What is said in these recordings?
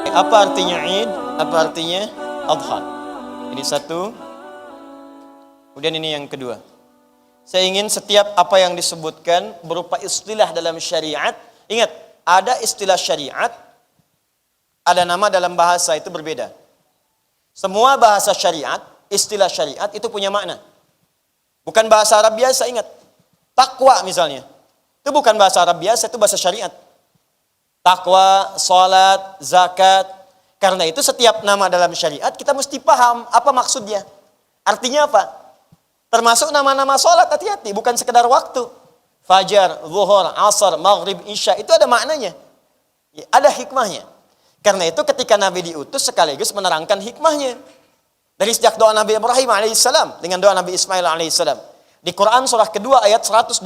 Apa artinya Id? Apa artinya Adha? Ini satu. Kemudian ini yang kedua. Saya ingin setiap apa yang disebutkan berupa istilah dalam syariat. Ingat, ada istilah syariat, ada nama dalam bahasa, itu berbeda. Semua bahasa syariat, istilah syariat itu punya makna. Bukan bahasa Arab biasa, ingat. Takwa misalnya. Itu bukan bahasa Arab biasa, itu bahasa syariat. Takwa, salat, zakat. Karena itu setiap nama dalam syariat kita mesti paham apa maksudnya. Artinya apa? Termasuk nama-nama salat, hati-hati, bukan sekedar waktu. Fajar, zuhur, asar, maghrib, isya, itu ada maknanya. Ada hikmahnya. Karena itu ketika Nabi diutus sekaligus menerangkan hikmahnya. Dari sejak doa Nabi Ibrahim alaihissalam dengan doa Nabi Ismail alaihissalam. Di Quran surah kedua ayat 129.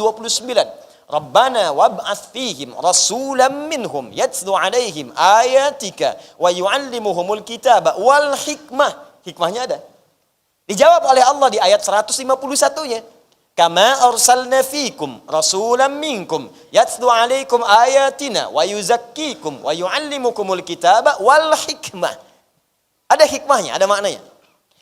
Rabbana wab'ats fihim rasulan minhum yatslu alaihim ayatika wa yu'allimuhumul kitaba wal hikmah. Hikmahnya ada. Dijawab oleh Allah di ayat 151-nya. Kama arsalna fikum rasulan minkum yatslu alaikum ayatina wa yuzakkikum wa yu'allimukumul kitaba wal hikmah. Ada hikmahnya, ada maknanya.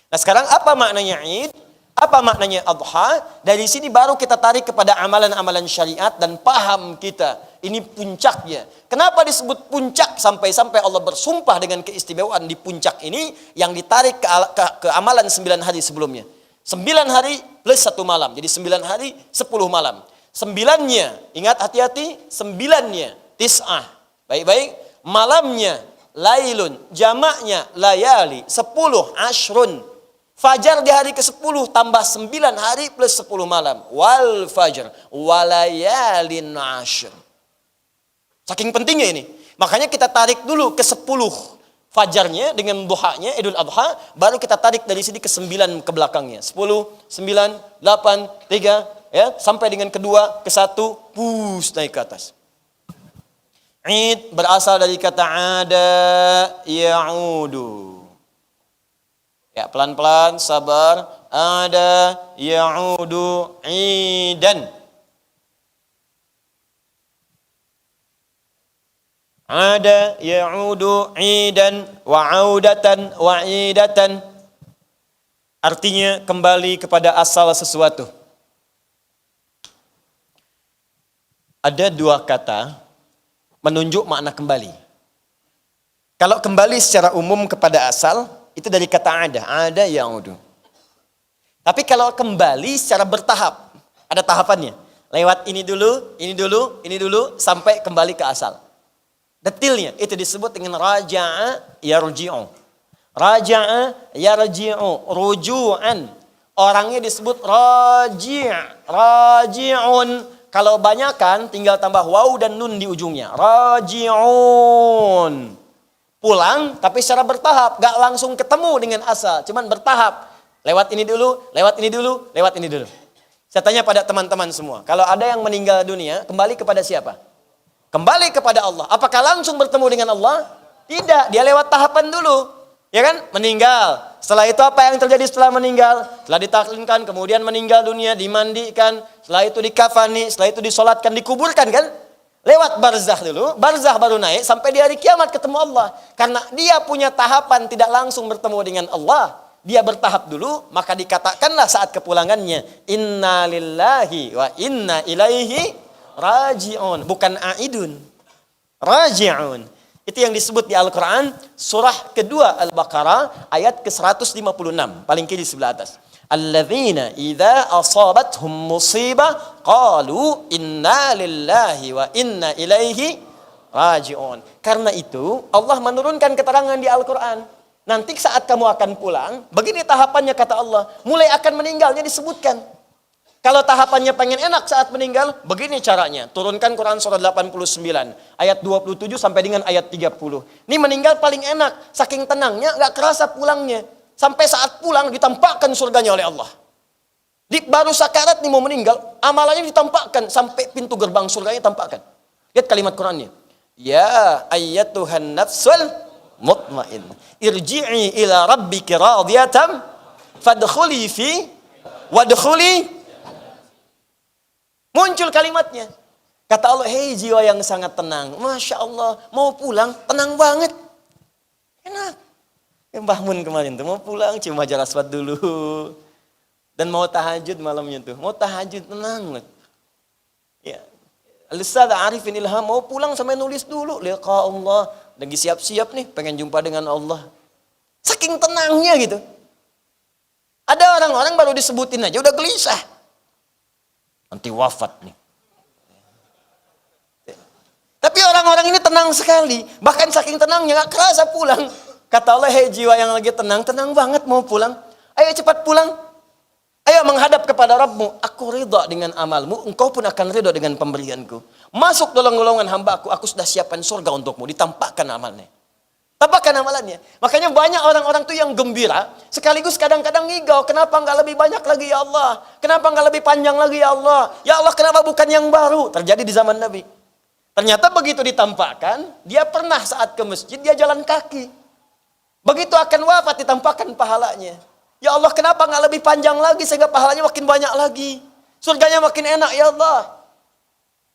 Nah sekarang apa maknanya Id? Apa maknanya Adha? Dari sini baru kita tarik kepada amalan-amalan syariat dan paham kita. Ini puncaknya. Kenapa disebut puncak? Sampai-sampai Allah bersumpah dengan keistimewaan di puncak ini yang ditarik ke amalan 9 hari sebelumnya. 9 hari plus 1 malam. Jadi 9 hari 10 malam. 9-nya, ingat hati-hati, 9-nya tis'ah. Baik-baik. Malamnya lailun, jamaknya layali, 10 ashrun. Fajar di hari ke-10 tambah 9 hari plus 10 malam. Wal fajr walayalin ashr. Saking pentingnya ini. Makanya kita tarik dulu ke 10 fajarnya dengan duhanya Idul Adha, baru kita tarik dari sini ke 9 ke belakangnya. 10, 9, 8, 3 ya, sampai dengan kedua, ke-1 pus naik ke atas. Id berasal dari kata ada ya'udu. Ya, pelan-pelan, sabar. Ada ya'udu idan. Ada ya'udu idan wa audatan wa idatan. Artinya kembali kepada asal sesuatu. Ada 2 kata menunjuk makna kembali. Kalau kembali secara umum kepada asal, itu dari kata ada ya'udu. Tapi kalau kembali secara bertahap, ada tahapannya. Lewat ini dulu, ini dulu, ini dulu, sampai kembali ke asal. Detilnya, itu disebut dengan raja'a yarji'u. Raja'a yarji'u, ruju'an. Orangnya disebut raji'un. Kalau banyakan, tinggal tambah waw dan nun di ujungnya. Raji'un. Pulang, tapi secara bertahap. Gak langsung ketemu dengan asal. Cuman bertahap. Lewat ini dulu, lewat ini dulu, lewat ini dulu. Saya tanya pada teman-teman semua. Kalau ada yang meninggal dunia, kembali kepada siapa? Kembali kepada Allah. Apakah langsung bertemu dengan Allah? Tidak. Dia lewat tahapan dulu. Ya kan? Meninggal. Setelah itu apa yang terjadi setelah meninggal? Setelah ditaklimkan, kemudian meninggal dunia, dimandikan. Setelah itu dikafani, setelah itu disolatkan, dikuburkan kan? Lewat barzakh dulu, barzakh baru naik sampai di hari kiamat ketemu Allah. Karena dia punya tahapan tidak langsung bertemu dengan Allah. Dia bertahap dulu, maka dikatakanlah saat kepulangannya, inna lillahi wa inna ilaihi raji'un. Bukan aidun, raji'un. Itu yang disebut di Al-Quran, surah kedua Al-Baqarah, ayat ke-156, paling kiri sebelah atas. Alladzina idza asabathum musibah qalu inna lillahi wa inna ilaihi raji'un. Karena itu Allah menurunkan keterangan di Al-Qur'an. Nanti saat kamu akan pulang, begini tahapannya kata Allah. Mulai akan meninggalnya disebutkan. Kalau tahapannya pengen enak saat meninggal, begini caranya. Turunkan Quran surah 89 ayat 27 sampai dengan ayat 30. Ini meninggal paling enak, saking tenangnya enggak kerasa pulangnya. Sampai saat pulang ditampakkan surganya oleh Allah. Baru sakarat nih mau meninggal, amalannya ditampakkan sampai pintu gerbang surganya tampakkan. Lihat kalimat Qurannya. Ya ayyatuhan nafsul mutmain. Irji'i ila rabbiki radiyatan fadkhuli fi wadkhuli. Muncul kalimatnya. Kata Allah, hei jiwa yang sangat tenang. Masya Allah, mau pulang tenang banget. Enak. Mbah Mun kemarin tuh mau pulang cuma Hajar Aswad dulu. Dan mau tahajud malamnya tuh. Mau tahajud tenang banget. Ya. Al-Ustaz Arifin Ilham mau pulang sampai nulis dulu. Liqa Allah. Lagi siap-siap nih pengen jumpa dengan Allah. Saking tenangnya gitu. Ada orang-orang baru disebutin aja udah gelisah. Nanti wafat nih. Tapi orang-orang ini tenang sekali. Bahkan saking tenangnya gak kerasa pulang. Kata Allah, hei jiwa yang lagi tenang, tenang banget mau pulang. Ayo cepat pulang. Ayo menghadap kepada Rabbmu. Aku ridha dengan amalmu, engkau pun akan ridha dengan pemberianku. Masuk dalam golongan hambaku, aku sudah siapkan surga untukmu. Ditampakkan amalnya. Tampakkan amalannya. Makanya banyak orang-orang tuh yang gembira, sekaligus kadang-kadang ngigau. Kenapa enggak lebih banyak lagi ya Allah? Kenapa enggak lebih panjang lagi ya Allah? Ya Allah, kenapa bukan yang baru? Terjadi di zaman Nabi. Ternyata begitu ditampakkan, dia pernah saat ke masjid, dia jalan kaki. Begitu akan wafat ditampakkan pahalanya. Ya Allah, kenapa enggak lebih panjang lagi sehingga pahalanya makin banyak lagi? Surganya makin enak ya Allah.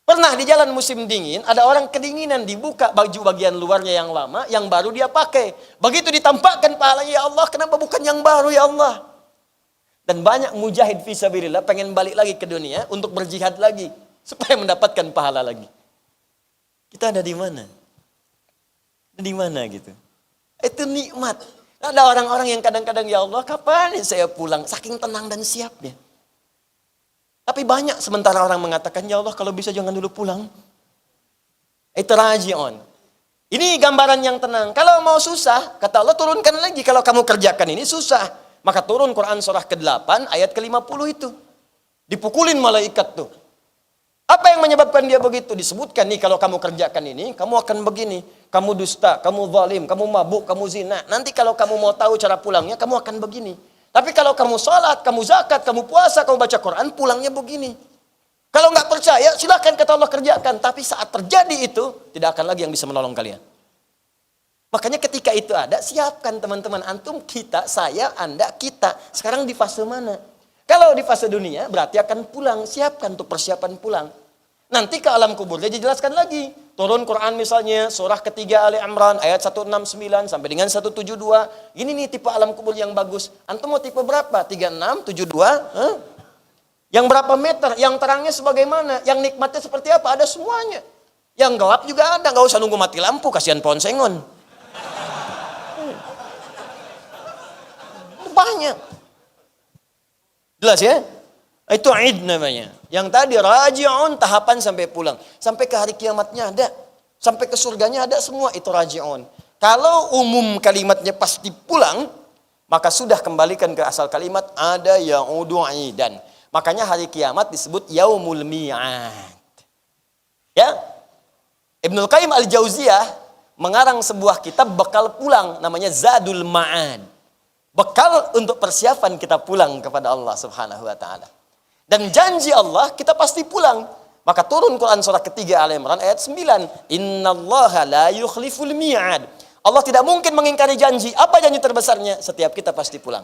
Pernah di jalan musim dingin, ada orang kedinginan, dibuka baju bagian luarnya yang lama, yang baru dia pakai. Begitu ditampakkan pahalanya, ya Allah, kenapa bukan yang baru ya Allah? Dan banyak mujahid fisabilillah pengen balik lagi ke dunia untuk berjihad lagi supaya mendapatkan pahala lagi. Kita ada di mana? Di mana gitu? Itu nikmat. Ada orang-orang yang kadang-kadang, ya Allah, kapan saya pulang? Saking tenang dan siapnya. Tapi banyak sementara orang mengatakan, ya Allah, kalau bisa jangan dulu pulang. Itu raji'un. Ini gambaran yang tenang. Kalau mau susah, kata Allah, turunkan lagi. Kalau kamu kerjakan ini susah, maka turun Quran surah ke-8 ayat ke-50 itu. Dipukulin malaikat tuh. Apa yang menyebabkan dia begitu? Disebutkan nih, kalau kamu kerjakan ini, kamu akan begini. Kamu dusta, kamu zalim, kamu mabuk, kamu zina. Nanti kalau kamu mau tahu cara pulangnya, kamu akan begini. Tapi kalau kamu sholat, kamu zakat, kamu puasa, kamu baca Quran, pulangnya begini. Kalau nggak percaya, silakan kata Allah kerjakan. Tapi saat terjadi itu, tidak akan lagi yang bisa menolong kalian. Makanya ketika itu ada, siapkan teman-teman. Antum, kita, saya, anda, kita. Sekarang di fase mana? Kalau di fase dunia, berarti akan pulang. Siapkan untuk persiapan pulang. Nanti ke alam kubur, dia dijelaskan lagi. Turun Quran misalnya, surah ketiga Ali Imran, ayat 169 sampai dengan 172. Ini nih tipe alam kubur yang bagus. Antum mau tipe berapa? 36, 72? Yang berapa meter? Yang terangnya sebagaimana? Yang nikmatnya seperti apa? Ada semuanya. Yang gelap juga ada. Nggak usah nunggu mati lampu, kasihan pohon sengon. Banyak. Jelas ya? Itu Id namanya. Yang tadi raji'un, tahapan sampai pulang. Sampai ke hari kiamatnya ada. Sampai ke surganya ada semua. Itu raji'un. Kalau umum kalimatnya pasti pulang, maka sudah kembalikan ke asal kalimat ada ya'udu idan. Makanya hari kiamat disebut yaumul mi'ad. Ya? Ibnul Qayyim al-Jauziyah mengarang sebuah kitab bekal pulang. Namanya Zadul Ma'ad. Bekal untuk persiapan kita pulang kepada Allah subhanahu wa ta'ala. Dan janji Allah kita pasti pulang. Maka turun Quran surah ketiga Al Imran ayat 9. Innallaha la yukhliful mi'ad. Allah tidak mungkin mengingkari janji. Apa janji terbesarnya? Setiap kita pasti pulang.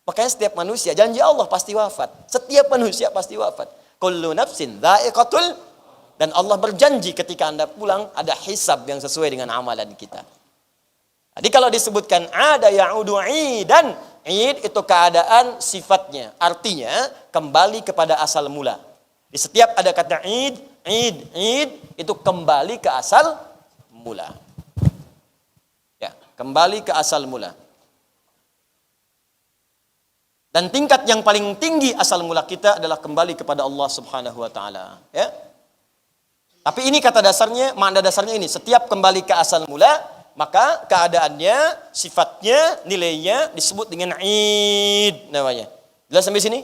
Makanya setiap manusia, janji Allah pasti wafat. Setiap manusia pasti wafat. Kullu nafsin dha'iqatul. Dan Allah berjanji ketika Anda pulang ada hisab yang sesuai dengan amalan kita. Jadi kalau disebutkan ada ya'udu idan, id itu keadaan sifatnya. Artinya kembali kepada asal mula. Di setiap ada kata id itu kembali ke asal mula. Ya, kembali ke asal mula. Dan tingkat yang paling tinggi asal mula kita adalah kembali kepada Allah Subhanahu wa taala, ya. Tapi ini kata dasarnya, makna dasarnya ini, setiap kembali ke asal mula, maka keadaannya, sifatnya, nilainya disebut dengan id namanya. Jelas sampai sini?